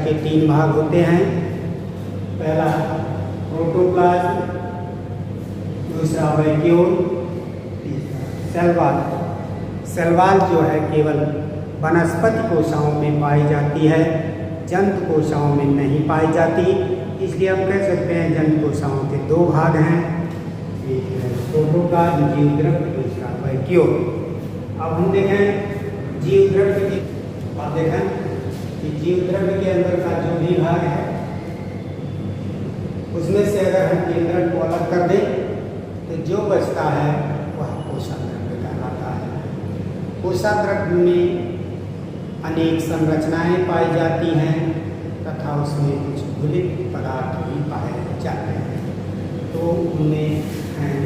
के 3 भाग होते हैं। पहला प्रोटोप्लाज्म, दूसरा वैक्यूल, तीसरा सेल वॉल। सेल वॉल जो है केवल वनस्पति कोशिकाओं में पाई जाती है, जंतु कोशिकाओं में नहीं पाई जाती। इसलिए हम कह सकते हैं जंतु कोशिकाओं के 2 भाग हैं, एक है प्रोटोप्लाज्म जीवद्रव्य, दूसरा वैक्यूल। अब हम देखें जीवद्रव्य की, आप देखें कि जीवद्रव्य के अंदर का जो भी भाग है उसमें से अगर हम केंद्रक को अलग कर दें तो जो बचता है वह कोशाग्रव्य कहलाता है। कोशाग्रव्य में अनेक संरचनाएं पाई जाती हैं तथा उसमें कुछ घुलित पदार्थ भी पाए जाते हैं। तो उनमें हैं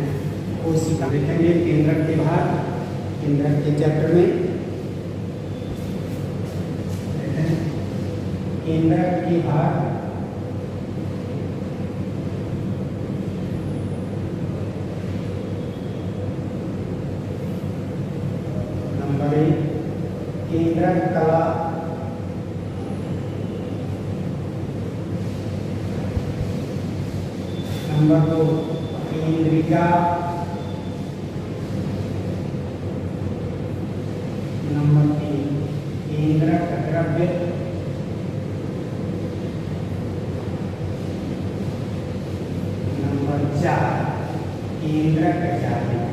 कोशिका। देखेंगे केंद्रक के भाग, केंद्रक के चैप्टर में केंद्रक के भाग नंबर 1 केंद्रक कला, नंबर 2 केंद्रिका, नंबर 3 केंद्रक द्रव्य, नंबर 4 केंद्रक जालिका।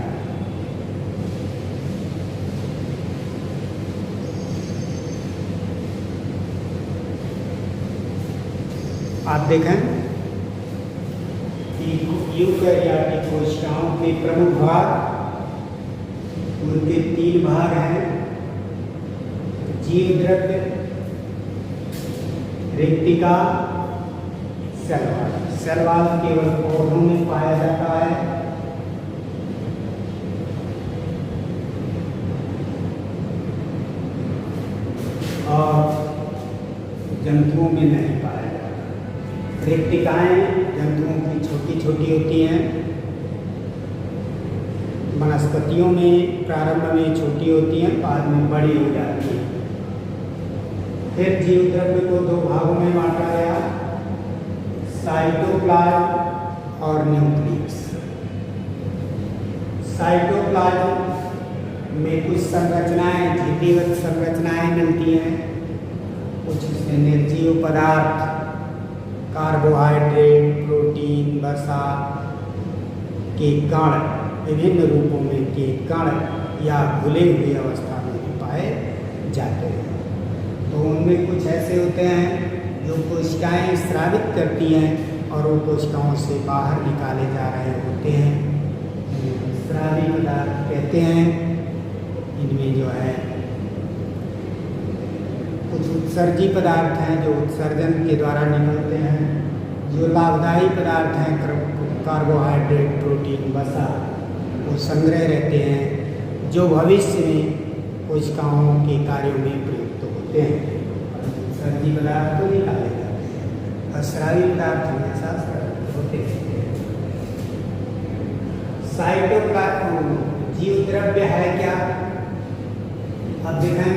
आप देखें कि यूकैरियोटिक कोशिकाओं के प्रमुख भाग, उनके 3 भाग हैं, जीवद्रव्य, रिक्तिका, सेल वॉल। सेल वॉल केवल पौधों में पाया जाता है, और जंतुओं में नहीं पाया जाता। रिक्तिकाएं जंतुओं की छोटी छोटी होती हैं, वनस्पतियों में प्रारंभ में छोटी होती हैं, बाद में बड़ी हो जाती हैं। फिर जीवद्रव्य को 2 भागों में बांटा गया, साइटोप्लाज्म और न्यूक्लियस। साइटोप्लाज्म में कुछ संरचनाएं, झिल्लीवत संरचनाएं मिलती हैं, कुछ उसमें निर्जीव पदार्थ, कार्बोहाइड्रेट, प्रोटीन, वसा के कण, विभिन्न रूपों में के कण या घुले हुए अवस्था में भी पाए जाते हैं। तो उनमें कुछ ऐसे होते हैं जो कोशिकाएं स्रावित करती हैं और वो कोशिकाओं से बाहर निकाले जा रहे होते हैं, स्रावी पदार्थ कहते हैं। इनमें जो है कुछ उत्सर्जी पदार्थ हैं जो उत्सर्जन के द्वारा निकलते हैं, जो लाभदायी पदार्थ हैं कार्बोहाइड्रेट, प्रोटीन, वसा, वो संग्रह रहते हैं जो भविष्य में कोशिकाओं के कार्यों में प्रयुक्त होते हैं। उत्सर्जी पदार्थ तो निकाले जाते हैं और स्रावी पदार्थ हमेशा होते हैं। साइटोप्लाज्म जीवद्रव्य है क्या? अब देखें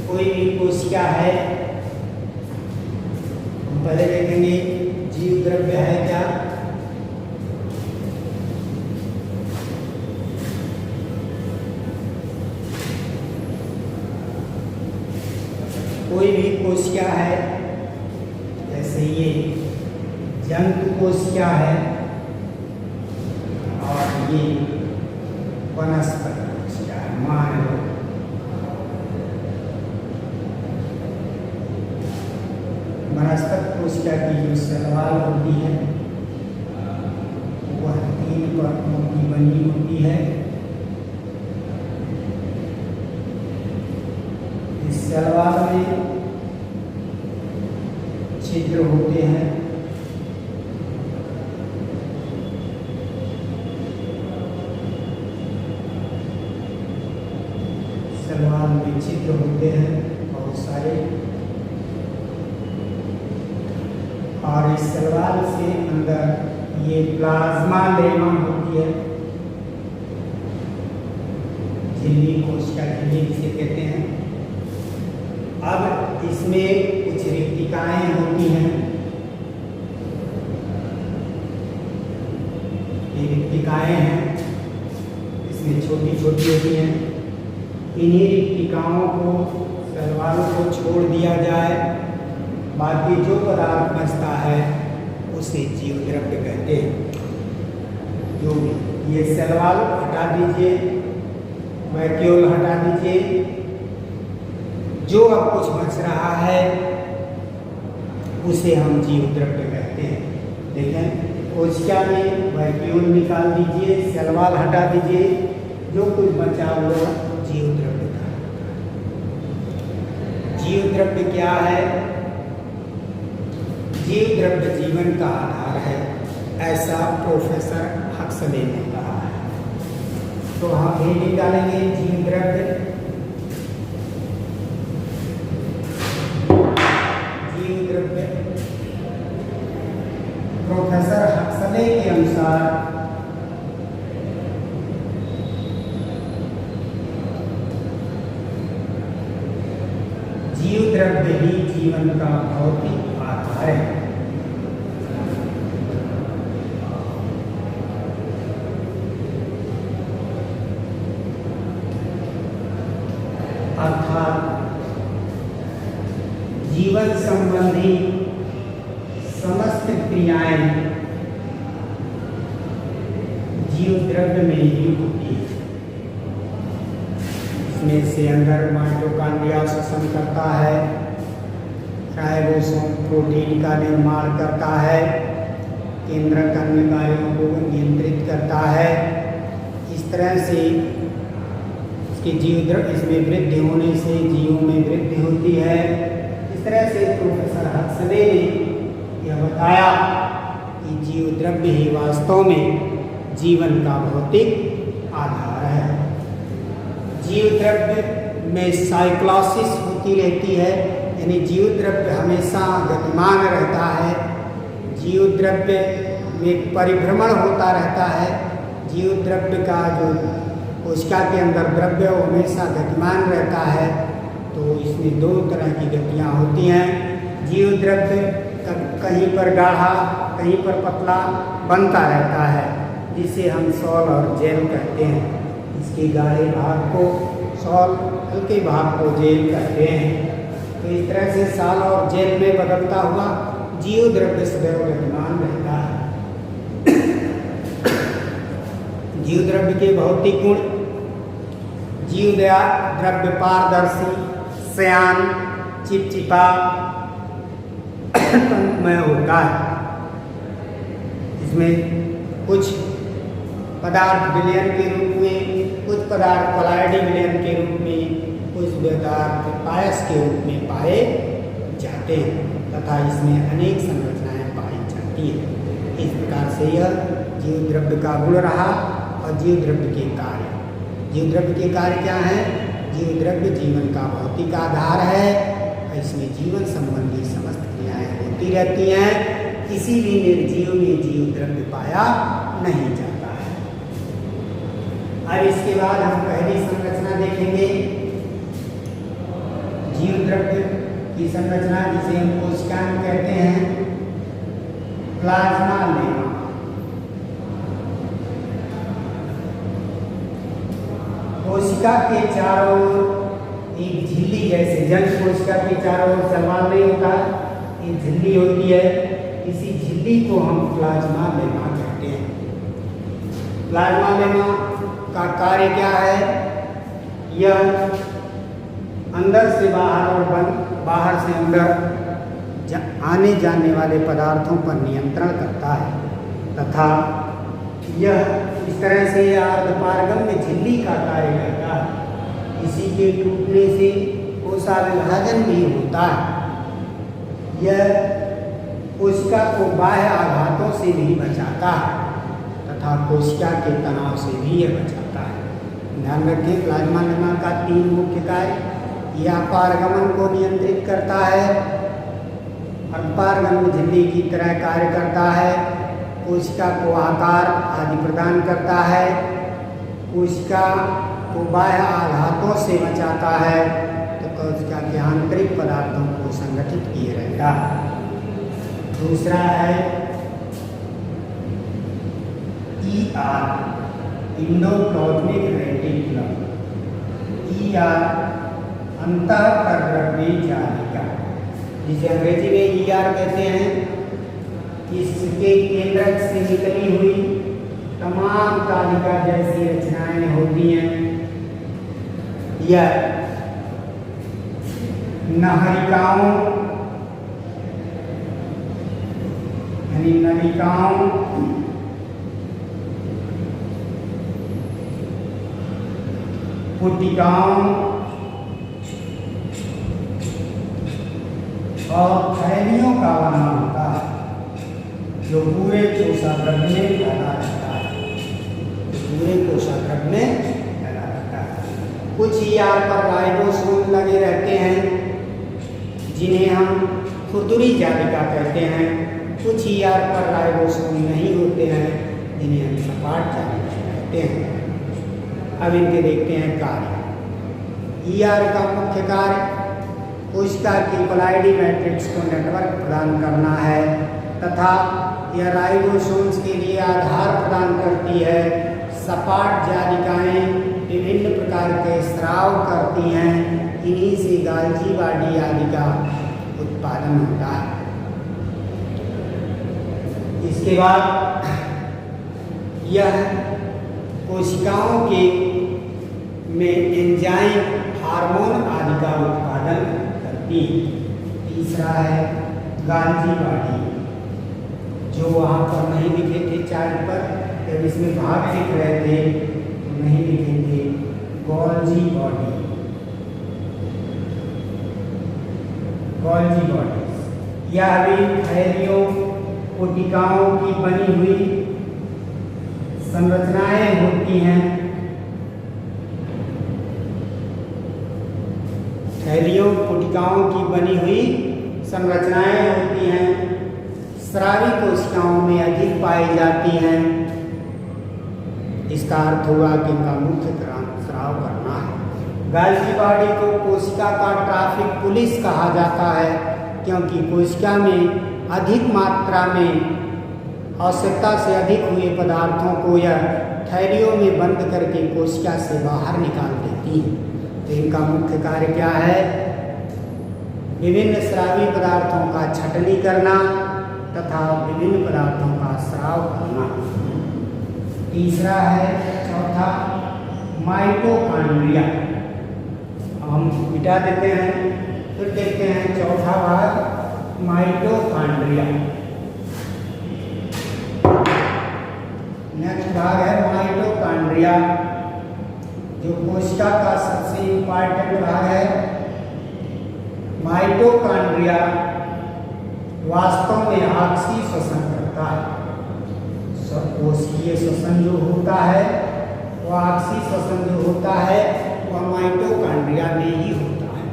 कोई भी कोशिका है, हम पहले देखेंगे जीवद्रव्य है क्या। कोई भी कोशिका है, जैसे ये जंतु कोशिका है और ये वनस्पति कोशिका है, मानव। वनस्पति कोशिका की जो सेल वॉल होती है वह 3 परतों की बनी होती है। इस सेल वॉल में छिद्र होते हैं, सेल वॉल में छिद्र होते हैं बहुत सारे, और इस सेल वॉल से अंदर ये प्लाज्मा लेमा होती है, झिल्ली कोशिका झिल्ली जिसे कहते हैं। अब इसमें कुछ रिक्तिकाएं होती रिक्तिकाएँ हैं, इसमें छोटी छोटी होती हैं। इन्हीं रिक्तिकाओं को, शैलवालों को छोड़ दिया जाए, बाकी जो पदार्थ बचता है उसे जीव द्रव्य कहते हैं। जो ये शैलवाल हटा दीजिए, वैक्यूल हटा दीजिए, जो अब कुछ बच रहा है उसे हम जीव द्रव्य कहते हैं। देखें, कोशिका में वैक्यूल निकाल दीजिए, शैलवाल हटा दीजिए, जो कुछ बचा हुआ जीव द्रव्य का। जीव द्रव्य क्या है? जीव द्रव्य जीवन का आधार है, ऐसा प्रोफेसर हक्सले ने कहा है। तो हम भी निकालेंगे जीव द्रव्य। जीव द्रव्य प्रोफेसर हक्सले के अनुसार जीव द्रव्य ही जीवन का भौतिक आधार है। अर्थात जीवन संबंधी समस्त क्रियाएं जीव द्रव्य में ही होती है। इसमें से अंदर माइटोकॉन्ड्रिया श्वसन करता है, राइबोसोम प्रोटीन का निर्माण करता है, केंद्रक अन्य कार्यों को नियंत्रित करता है। इस तरह से इसके जीव द्रव्य, इसमें वृद्धि होने से जीवों में वृद्धि होती है। इस तरह से प्रोफेसर हक्सले ने यह बताया कि जीव द्रव्य ही वास्तव में जीवन का भौतिक आधार है। जीव द्रव्य में साइक्लोसिस होती रहती है, यानी जीव द्रव्य हमेशा गतिमान रहता है। जीव द्रव्य में परिभ्रमण होता रहता है। जीव द्रव्य का जो कोशिका के अंदर द्रव्य वो हमेशा गतिमान रहता है। तो इसमें दो तरह की गतियाँ होती हैं। जीव द्रव्य कहीं पर गाढ़ा, कहीं पर पतला बनता रहता है, जिसे हम सॉल और जेल कहते हैं। इसके गाढ़े भाग को सॉल, हल्के भाग को जेल कहते हैं। तो इस तरह से सॉल और जेल में बदलता हुआ जीव द्रव्य सदैव गतिमान रहता है। जीव द्रव्य के भौतिक गुण: जीव द्रव्य पारदर्शी, श्यान, चिपचिपा, तंतुमय होता है। इसमें कुछ पदार्थ विलयन के रूप में, कुछ पदार्थ कोलाइडी विलयन के रूप में, कुछ पदार्थ पायस के रूप में पाए जाते हैं तथा इसमें अनेक संरचनाएं पाई जाती हैं। इस प्रकार से यह जीव द्रव्य का गुण रहा। और जीव द्रव्य के कार्य, जीव द्रव्य के कार्य क्या हैं? जीव द्रव्य जीवन का भौतिक आधार है। इसमें जीवन संबंधी समस्त क्रियाएं होती रहती हैं। किसी भी निर्जीव में जीव द्रव्य पाया नहीं जाता है। अब इसके बाद हम पहली संरचना देखेंगे, जीव द्रव्य की संरचना, जिसे हम कोशिका कहते हैं। Plasma lemma. कोशिका के चारों ओर एक झिल्ली जैसे, जन कोशिका के चारों ओर शैलवाल नहीं होता, एक झिल्ली होती है। इसी झिल्ली को हम प्लाज्मा लेमा कहते हैं। प्लाज्मा लेमा का कार्य क्या है? यह अंदर से बाहर और बाहर से अंदर आने जाने वाले पदार्थों पर नियंत्रण करता है तथा यह इस तरह से अर्धपारगम्य झिल्ली का कार्य करता है। इसी के टूटने से कोशिका विभाजन भी होता है। यह कोशिका को बाह्य आघातों से भी बचाता है तथा कोशिका के तनाव से भी यह बचाता है। ध्यान रखें, प्लाज्मा लेमा का 3 मुख्य कार्य: यह पारगमन को नियंत्रित करता है, अर्धपारगम्य झिल्ली की तरह कार्य करता है, कोशिका को आकार आदि प्रदान करता है, कोशिका को बाह्य आघातों से बचाता है, तो कोशिका के आंतरिक पदार्थों को संगठित किए रहता है। दूसरा है ER इंडोप्लाज्मिक रेटिकुलम, ER अंतःप्रद्रव्य जालिका, जिसे अंग्रेजी में ER कहते हैं। इसके केंद्रक से निकली हुई तमाम तालिका जैसी रचनाएं होती हैं। यह नहरिकाओं यानी नलिकाओं, पुटिकाओं और थैलियों का बना होता है, जो पूरे कोशाग्र में फैला रहता है, पूरे कोशाग्र में फैला रहता है। कुछ ER पर राइबोसोम लगे रहते हैं, जिन्हें हम खुरदुरी जालिका कहते हैं। कुछ ER पर राइबोसोम नहीं होते हैं, जिन्हें हम सपाट जालिका कहते हैं। अब इनके देखते हैं कार्य। ER का मुख्य कार्य कोशिका की कोलाइडी मैट्रिक्स को नेटवर्क प्रदान करना है तथा यह राइबोसोम्स के लिए आधार प्रदान करती है। सपाट जालिकाएं विभिन्न प्रकार के स्राव करती हैं, इन्हीं से गाल्जी बॉडी आदि का उत्पादन होता है। इसके बाद यह कोशिकाओं के में एंजाइम, हार्मोन आदि का उत्पादन करती है। तीसरा है गाल्जी बॉडी, जो वहाँ पर नहीं लिखे थे चार्ट पर, जब इसमें भाग लिख रहे थे तो नहीं लिखे थे। गोल्जी बॉडी, गोल्जी बॉडी यह भी थैलियों, पुटिकाओं की बनी हुई संरचनाएं होती हैं। थैलियों, पुटिकाओं की बनी हुई संरचनाएं होती हैं। स्रावी कोशिकाओं में अधिक पाई जाती हैं। इसका अर्थ हुआ कि इनका मुख्य स्राव करना है। गाल्जी बॉडी को कोशिका का ट्रैफिक पुलिस कहा जाता है, क्योंकि कोशिका में अधिक मात्रा में आवश्यकता से अधिक हुए पदार्थों को यह थैलियों में बंद करके कोशिका से बाहर निकाल देती है। तो इनका मुख्य कार्य क्या है? विभिन्न स्रावी पदार्थों का छटनी करना तथा विभिन्न पदार्थों का स्राव करना। तीसरा है, चौथा, माइटोकॉन्ड्रिया। हम मिटा देते हैं, फिर देखते हैं चौथा भाग माइटोकॉन्ड्रिया। नेक्स्ट भाग है माइटोकॉन्ड्रिया, जो कोशिका का सबसे इम्पोर्टेंट भाग है। माइटोकॉन्ड्रिया वास्तव में आपसी श्वसन करता है। कोशिकीय श्वसन जो होता है, वह आपसी श्वसन जो होता है वह माइटोकॉन्ड्रिया में ही होता है।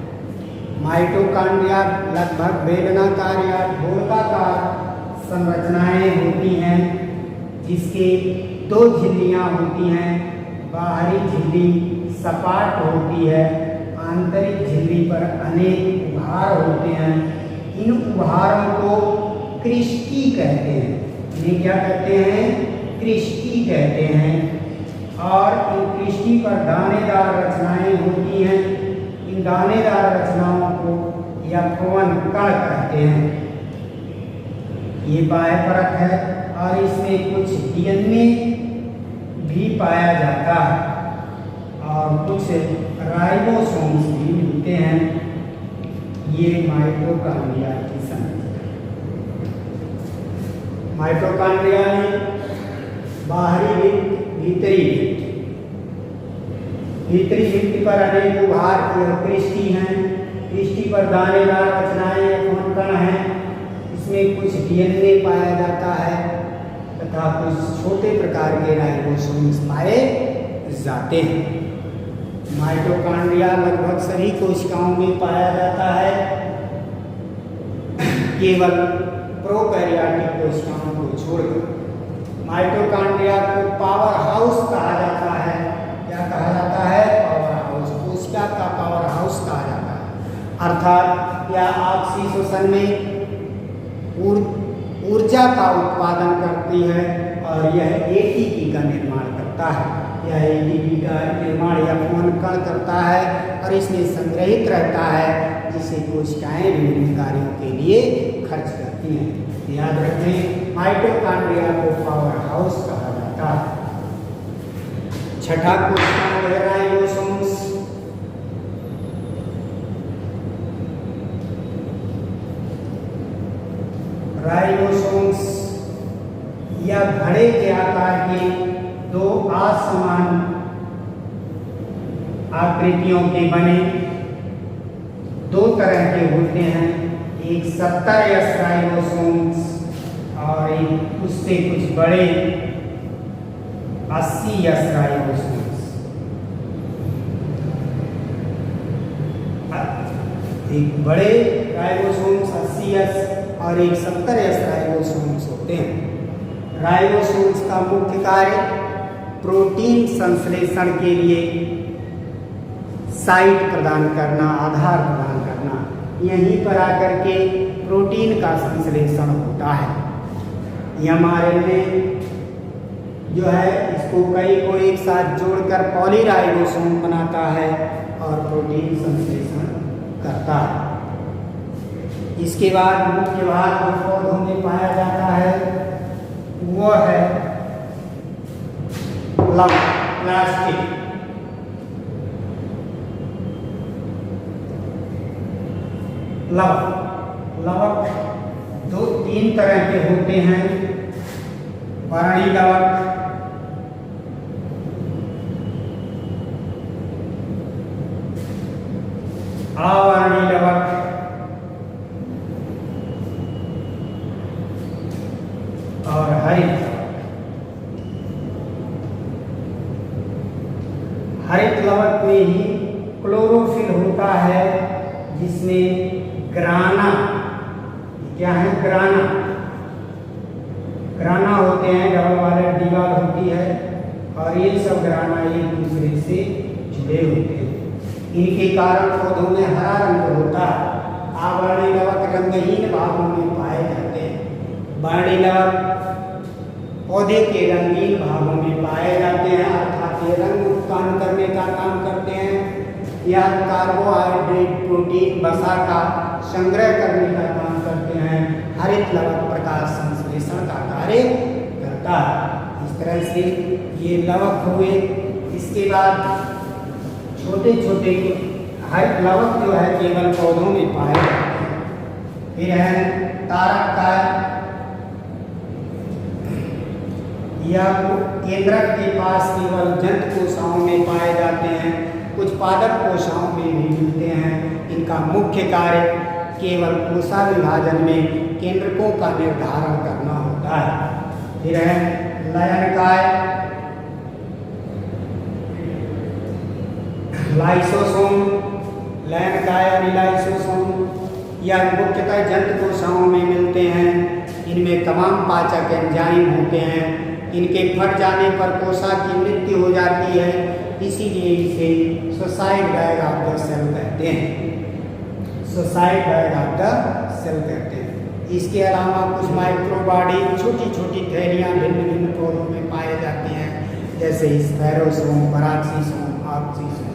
माइटोकॉन्ड्रिया लगभग बेलनाकार या गोलाकार संरचनाएं होती हैं, जिसके दो झिल्लियां होती हैं। बाहरी झिल्ली सपाट होती है, आंतरिक झिल्ली पर अनेक उभार होते हैं। इन उभारों को क्रिस्टी कहते हैं। इन्हें क्या कहते हैं? क्रिस्टी कहते हैं। और इन क्रिस्टी पर दानेदार रचनाएं होती हैं। इन दानेदार रचनाओं को यौवन कण कहते हैं। ये बाह्य परत है और इसमें कुछ डीएनए भी पाया जाता है और कुछ राइबोसोम्स भी मिलते हैं। ये माइटोकॉन्ड्रिया की संरचना। माइटोकॉन्ड्रिया में बाहरी भित्ति, भीतरी भित्ति पर अनेक उभार क्रिस्टी हैं। क्रिस्टी पर दानेदार रचनाएं यौवन कण हैं। इसमें कुछ डीएनए पाया जाता है तथा कुछ छोटे प्रकार के राइबोसोम्स पाए जाते हैं। माइटोकॉन्ड्रिया लगभग सभी कोशिकाओं में पाया जाता है, केवल प्रोकैरियोटिक कोशिकाओं को छोड़कर। माइटोकॉन्ड्रिया को पावर हाउस कहा जाता है। क्या कहा जाता है? Power house. कोशिका का पावर हाउस कहा जाता है। अर्थात यह आपसी श्वसन में ऊर्जा का उत्पादन करती है और यह एटीपी का निर्माण करता है। यह एटीपी का निर्माण F1 कण करता है और इसमें संग्रहित रहता है, जिसे कोशिकाएं विभिन्न कार्यों के लिए खर्च करती हैं। याद रखें, माइटोकॉन्ड्रिया को पावर हाउस कहा जाता है। छठा क्वेश्चन है राइबोसोम्स। राइबोसोम्स या घड़े के आकार के दो असमान आकृतियों के बने दो तरह के होते हैं, एक 70S राइबोसोम्स और एक उससे कुछ बड़े 80S राइबोसोम्स। एक बड़े राइबोसोम्स 80S और एक 70S राइबोसोम्स होते हैं। राइबोसोम्स का मुख्य कार्य प्रोटीन संश्लेषण के लिए साइट प्रदान करना, आधार प्रदान करना। यहीं पर आकर के प्रोटीन का संश्लेषण होता है। mRNA जो है इसको कई को एक साथ जोड़कर पॉलीराइबोसोम बनाता है और प्रोटीन संश्लेषण करता है। इसके बाद मुख्य भाग जो पौधों में पाया जाता है वो है प्लास्टिक। लवक दो तीन तरह के होते हैं, वर्णी लवक, अवर्णी लवक और हरित। हरित लवक में ही क्लोरोफिल होता है, जिसमें ग्राना, क्या है ग्राना, ग्राना होते हैं, डबल वाले दीवार होती है और ये सब ग्राना एक दूसरे से जुड़े होते हैं। इनके कारण पौधों में हरा रंग होता है। अवर्णी लवक रंगहीन भागों में पाए जाते हैं। वर्णी लवक पौधे के रंगीन भागों में पाए जाते हैं, अर्थात ये रंग उत्पन्न करने का काम करते हैं या कार्बोहाइड्रेट प्रोटीन वसा का संग्रह करने का काम करते हैं। हरित लवक प्रकाश संश्लेषण का कार्य करता है। इस तरह से ये लवक हुए। इसके बाद छोटे छोटे हरित लवक जो है केवल पौधों में पाए जाते हैं। फिर है तारक का, यह केंद्रक के पास केवल जंतु कोशिकाओं में पाए जाते हैं, कुछ पादप कोशिकाओं में भी मिलते हैं। इनका मुख्य कार्य केवल कोशिका विभाजन में केंद्रकों का निर्धारण करना होता है। फिर है लयनकाय, लाइसोसोम, लयनकाय और लाइसोसोम यह मुख्यतः जंतु कोशिकाओं में मिलते हैं। इनमें तमाम पाचक एंजाइम होते हैं। इनके फट जाने पर कोशिका की मृत्यु हो जाती है, इसीलिए इसे suicide bag of the cell कहते हैं। Suicide bag of the cell कहते हैं। इसके अलावा कुछ माइक्रोबॉडी, छोटी छोटी थैलियाँ भिन्न भिन्न पौधों में पाई जाती हैं, जैसे स्फेरोसोम, पराक्सीसोम, ऑक्सीसोम।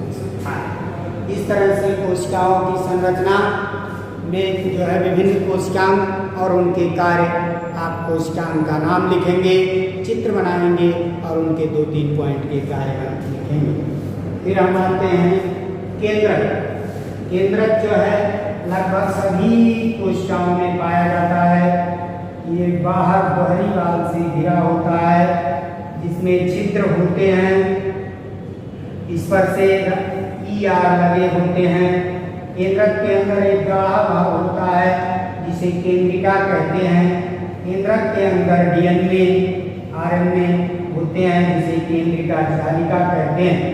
इस तरह से कोशिकाओं की संरचना में जो है विभिन्न कोशिकांग और उनके कार्य, आप कोशिकांग का नाम लिखेंगे, चित्र बनाएंगे और उनके 2-3 पॉइंट के कार्य लिखेंगे। फिर हम आते हैं केंद्रक। केंद्रक जो है लगभग सभी कोशिकाओं में पाया जाता है। ये बाहर बाहरी भाग से घिरा होता है, जिसमें छिद्र होते हैं, इस पर से ER लगे होते हैं। केंद्रक के अंदर एक गाढ़ा भाग होता है जिसे केंद्रिका कहते हैं। केंद्रक के अंदर DNA, RNA होते हैं जिसे केंद्रिका जालिका कहते हैं।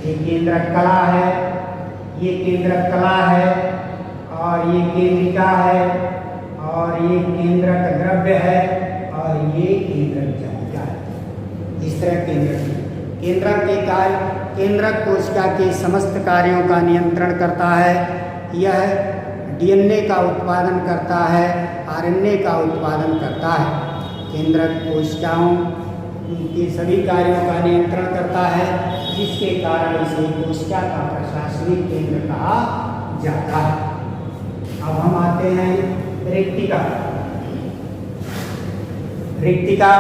ये केंद्रक कला है, ये केंद्रक कला है और ये केंद्रिका है और ये केंद्रक द्रव्य है और ये केंद्रक जालिका है। इस तरह केंद्रक के कार्य, केंद्रक कोशिका के समस्त कार्यों का नियंत्रण करता है। यह DNA का उत्पादन करता है, RNA का उत्पादन करता है। केंद्रक कोशिकाओं उनके सभी कार्यों का नियंत्रण करता है, जिसके कारण इसे कोशिका का प्रशासनिक केंद्र कहा जाता है। अब हम आते हैं रेक्टिका। रेक्टिका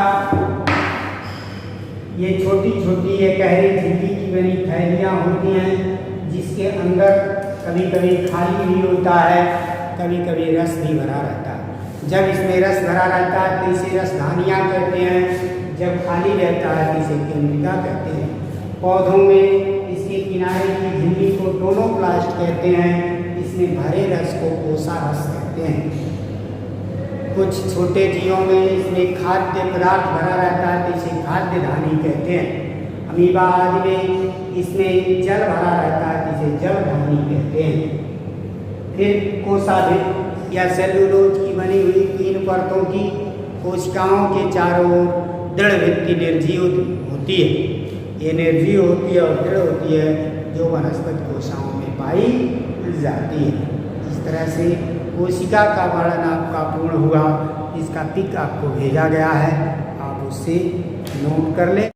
ये छोटी छोटी एक गहरी झिल्ली की बनी थैलियाँ होती हैं, जिसके अंदर कभी कभी खाली भी होता है, कभी कभी रस भी भरा रहता है। जब इसमें रस भरा रहता है तो इसे रसधानियाँ कहते हैं, जब खाली रहता है तो इसे केंद्रिका कहते हैं। पौधों में इसके किनारे की झिल्ली को टोनोप्लास्ट कहते हैं, इसमें भरे रस को कोसा रस कहते हैं। कुछ छोटे जीवों में इसमें खाद्य पदार्थ भरा रहता है तो इसे खाद्य धानी कहते हैं। अमीबा आदि में इसमें जल भरा रहता है तो इसे जल धानी कहते हैं। फिर कोशाभित या सेल्यूलोज की बनी हुई 3 परतों की कोशिकाओं के चारों ओर दृढ़ भित्ति निर्जीव होती है। ये निर्जीव होती है और दृढ़ होती है, जो वनस्पति कोशिकाओं में पाई जाती है। इस तरह से कोशिका का वर्णन आपका पूर्ण हुआ। इसका पिक आपको भेजा गया है, आप उससे नोट कर लें।